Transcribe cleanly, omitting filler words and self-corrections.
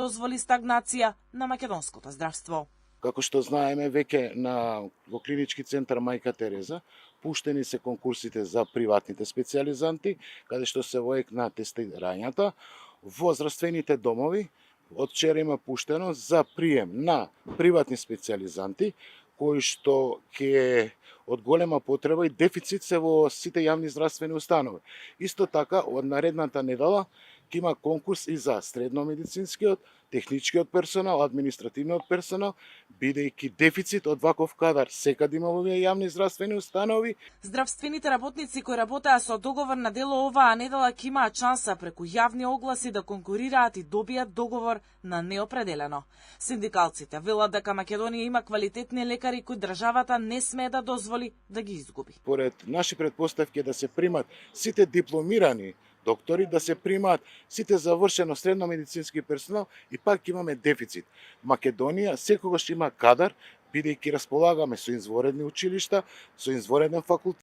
дозволи стагнација на македонското здравство. Како што знаеме, веќе во клинички центар Мајка Тереза пуштени се конкурсите за приватните специјализанти, каде што се во ек на тестирањата. Во здравствените домови од вчера има пуштено за прием на приватни специјализанти, кои што ќе од голема потреба и дефицит се во сите јавни здравствени установи. Исто така, од наредната недела ќе има конкурс и за средномедицинскиот, техничкиот персонал, административниот персонал, бидејќи дефицит од ваков кадар секаде има во овие јавни здравствени установи. Здравствените работници кои работеа со договор на дело оваа недела ќе имаат шанса преку јавни огласи да конкурираат и добијат договор на неопределено. Синдикалците велат дека Македонија има квалитетни лекари кои државата не смее да дозволи да ги изгуби. Поред наши предпоставки да се примат сите дипломирани доктори, да се примаат сите завршено средномедицински персонал и пак имаме дефицит. Македонија секогаш има кадар, бидејќи располагаме со извонредни училишта, со извонреден факултет.